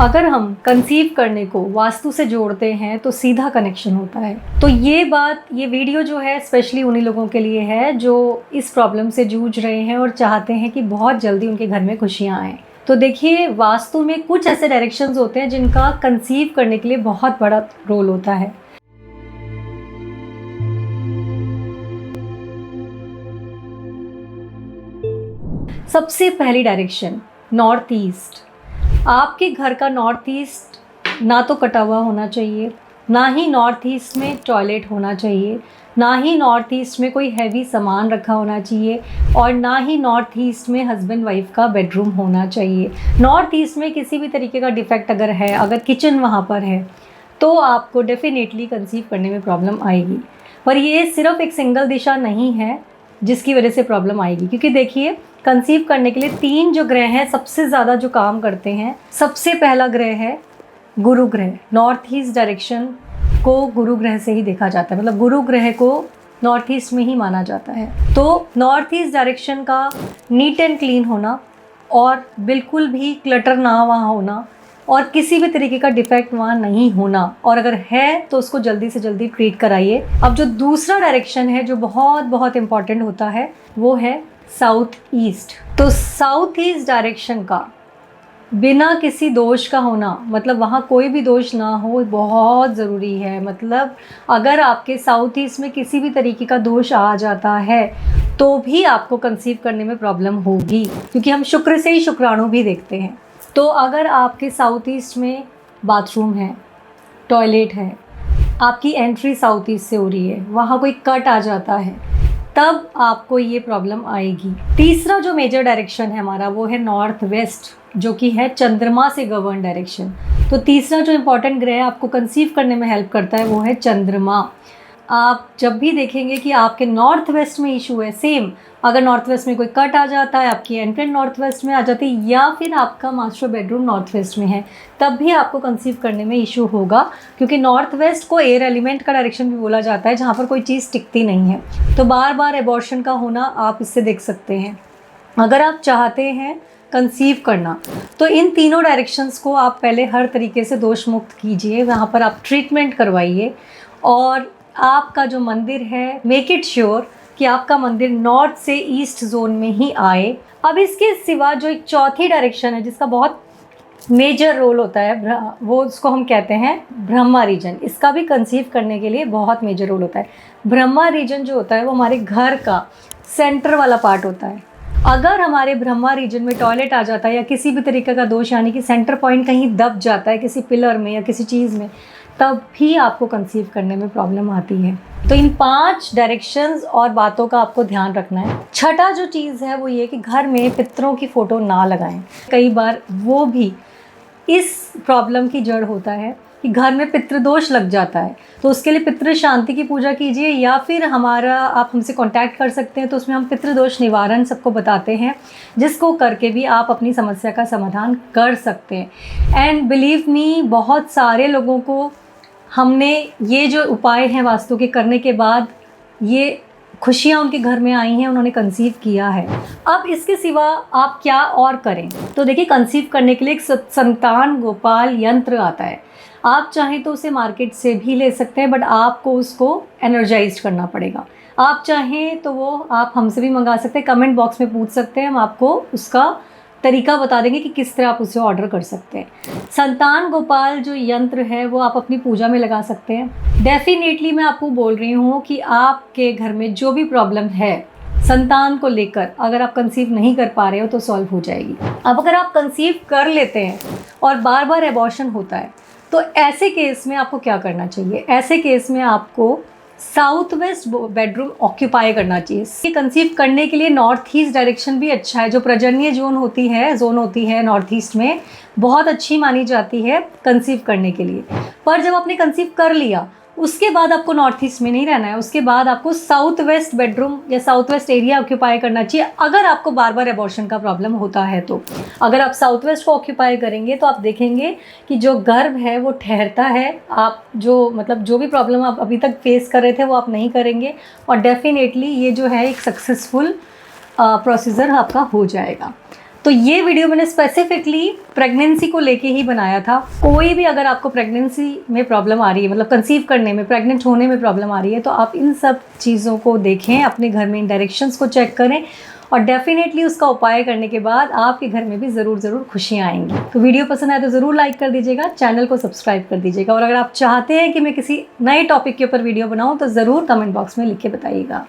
अगर हम कंसीव करने को वास्तु से जोड़ते हैं तो सीधा कनेक्शन होता है। तो ये वीडियो जो है स्पेशली उन्हीं लोगों के लिए है जो इस प्रॉब्लम से जूझ रहे हैं और चाहते हैं कि बहुत जल्दी उनके घर में खुशियाँ आएँ। तो देखिए, वास्तु में कुछ ऐसे डायरेक्शंस होते हैं जिनका कंसीव करने के लिए बहुत बड़ा रोल होता है। सबसे पहली डायरेक्शन नॉर्थ ईस्ट। आपके घर का नॉर्थ ईस्ट ना तो कटा हुआ होना चाहिए, ना ही नॉर्थ ईस्ट में टॉयलेट होना चाहिए, ना ही नॉर्थ ईस्ट में कोई हैवी सामान रखा होना चाहिए, और ना ही नॉर्थ ईस्ट में हस्बैंड वाइफ का बेडरूम होना चाहिए। नॉर्थ ईस्ट में किसी भी तरीके का डिफेक्ट अगर है, अगर किचन वहाँ पर है, तो आपको डेफिनेटली कंसीव करने में प्रॉब्लम आएगी। पर ये सिर्फ एक सिंगल दिशा नहीं है जिसकी वजह से प्रॉब्लम आएगी, क्योंकि देखिए, कंसीव करने के लिए 3 जो ग्रह हैं सबसे ज़्यादा जो काम करते हैं। सबसे पहला ग्रह है गुरु ग्रह। नॉर्थ ईस्ट डायरेक्शन को गुरु ग्रह से ही देखा जाता है, मतलब गुरु ग्रह को नॉर्थ ईस्ट में ही माना जाता है। तो नॉर्थ ईस्ट डायरेक्शन का नीट एंड क्लीन होना, और बिल्कुल भी क्लटर ना वहाँ होना, और किसी भी तरीके का डिफेक्ट वहाँ नहीं होना, और अगर है तो उसको जल्दी से जल्दी ट्रीट कराइए। अब जो दूसरा डायरेक्शन है जो बहुत बहुत इम्पॉर्टेंट होता है वो है साउथ ईस्ट। तो साउथ ईस्ट डायरेक्शन का बिना किसी दोष का होना, मतलब वहाँ कोई भी दोष ना हो, बहुत ज़रूरी है। मतलब अगर आपके साउथ ईस्ट में किसी भी तरीके का दोष आ जाता है तो भी आपको कंसीव करने में प्रॉब्लम होगी, क्योंकि हम शुक्र से ही शुक्राणु भी देखते हैं। तो अगर आपके साउथ ईस्ट में बाथरूम है, टॉयलेट है, आपकी एंट्री साउथ ईस्ट से हो रही है, वहाँ कोई कट आ जाता है, तब आपको ये प्रॉब्लम आएगी। तीसरा जो मेजर डायरेक्शन है हमारा वो है नॉर्थ वेस्ट, जो कि है चंद्रमा से गवर्न डायरेक्शन। तो तीसरा जो इम्पॉर्टेंट ग्रह आपको कंसीव करने में हेल्प करता है वो है चंद्रमा। आप जब भी देखेंगे कि आपके नॉर्थ वेस्ट में इशू है, सेम अगर नॉर्थ वेस्ट में कोई कट आ जाता है, आपकी एंट्रेंस नॉर्थ वेस्ट में आ जाती है, या फिर आपका मास्टर बेडरूम नॉर्थ वेस्ट में है, तब भी आपको कंसीव करने में इशू होगा, क्योंकि नॉर्थ वेस्ट को एयर एलिमेंट का डायरेक्शन भी बोला जाता है, जहाँ पर कोई चीज़ टिकती नहीं है। तो बार बार एबॉर्शन का होना आप इससे देख सकते हैं। अगर आप चाहते हैं कंसीव करना तो इन तीनों डायरेक्शंस को आप पहले हर तरीके से दोष मुक्त कीजिए, वहाँ पर आप ट्रीटमेंट करवाइए, और आपका जो मंदिर है मेक इट श्योर कि आपका मंदिर नॉर्थ से ईस्ट जोन में ही आए। अब इसके सिवा जो एक चौथी डायरेक्शन है जिसका बहुत मेजर रोल होता है, वो उसको हम कहते हैं ब्रह्मा रीजन। इसका भी कंसीव करने के लिए बहुत मेजर रोल होता है। ब्रह्मा रीजन जो होता है वो हमारे घर का सेंटर वाला पार्ट होता है। अगर हमारे ब्रह्मा रीजन में टॉयलेट आ जाता है या किसी भी तरीके का दोष, यानी कि सेंटर पॉइंट कहीं दब जाता है किसी पिलर में या किसी चीज़ में, तब भी आपको कंसीव करने में प्रॉब्लम आती है। तो इन 5 डायरेक्शंस और बातों का आपको ध्यान रखना है। छठा जो चीज़ है वो ये कि घर में पितरों की फ़ोटो ना लगाएं। कई बार वो भी इस प्रॉब्लम की जड़ होता है कि घर में पितृदोष लग जाता है। तो उसके लिए पितृ शांति की पूजा कीजिए, या फिर आप हमसे कांटेक्ट कर सकते हैं, तो उसमें हम पितृदोष निवारण सबको बताते हैं, जिसको करके भी आप अपनी समस्या का समाधान कर सकते हैं। एंड बिलीव मी, बहुत सारे लोगों को हमने ये जो उपाय हैं वास्तु के करने के बाद ये खुशियाँ उनके घर में आई हैं, उन्होंने कंसीव किया है। अब इसके सिवा आप क्या और करें? तो देखिए, कंसीव करने के लिए एक संतान गोपाल यंत्र आता है। आप चाहें तो उसे मार्केट से भी ले सकते हैं, बट आपको उसको एनर्जाइज करना पड़ेगा। आप चाहें तो वो आप हमसे भी मंगा सकते हैं, कमेंट बॉक्स में पूछ सकते हैं, हम आपको उसका तरीका बता देंगे कि किस तरह आप उसे ऑर्डर कर सकते हैं। संतान गोपाल जो यंत्र है वो आप अपनी पूजा में लगा सकते हैं। डेफिनेटली मैं आपको बोल रही हूँ कि आपके घर में जो भी प्रॉब्लम है संतान को लेकर, अगर आप कंसीव नहीं कर पा रहे हो तो सॉल्व हो जाएगी। अब अगर आप कंसीव कर लेते हैं और बार बार एबॉर्शन होता है, तो ऐसे केस में आपको क्या करना चाहिए? ऐसे केस में आपको साउथ वेस्ट बेडरूम ऑक्यूपाई करना चाहिए। कंसीव करने के लिए नॉर्थ ईस्ट डायरेक्शन भी अच्छा है। जो प्रजननीय जोन होती है नॉर्थ ईस्ट में, बहुत अच्छी मानी जाती है कंसीव करने के लिए। पर जब आपने कंसीव कर लिया, उसके बाद आपको नॉर्थ ईस्ट में नहीं रहना है, उसके बाद आपको साउथ वेस्ट बेडरूम या साउथ वेस्ट एरिया ऑक्यूपाई करना चाहिए। अगर आपको बार बार एबॉर्शन का प्रॉब्लम होता है तो अगर आप साउथ वेस्ट को ऑक्यूपाई करेंगे तो आप देखेंगे कि जो गर्भ है वो ठहरता है। आप जो भी प्रॉब्लम आप अभी तक फेस कर रहे थे वो आप नहीं करेंगे, और डेफिनेटली ये जो है एक सक्सेसफुल प्रोसीजर आपका हो जाएगा। तो ये वीडियो मैंने स्पेसिफिकली प्रेगनेंसी को लेके ही बनाया था। कोई भी अगर आपको प्रेगनेंसी में प्रॉब्लम आ रही है, मतलब कंसीव करने में, प्रेग्नेंट होने में प्रॉब्लम आ रही है, तो आप इन सब चीज़ों को देखें, अपने घर में इन डायरेक्शंस को चेक करें और डेफिनेटली उसका उपाय करने के बाद आपके घर में भी ज़रूर खुशियाँ आएंगी। तो वीडियो पसंद आए तो ज़रूर लाइक कर दीजिएगा, चैनल को सब्सक्राइब कर दीजिएगा और अगर आप चाहते हैं कि मैं किसी नए टॉपिक के ऊपर वीडियो बनाऊँ तो ज़रूर कमेंट बॉक्स में लिख के बताइएगा।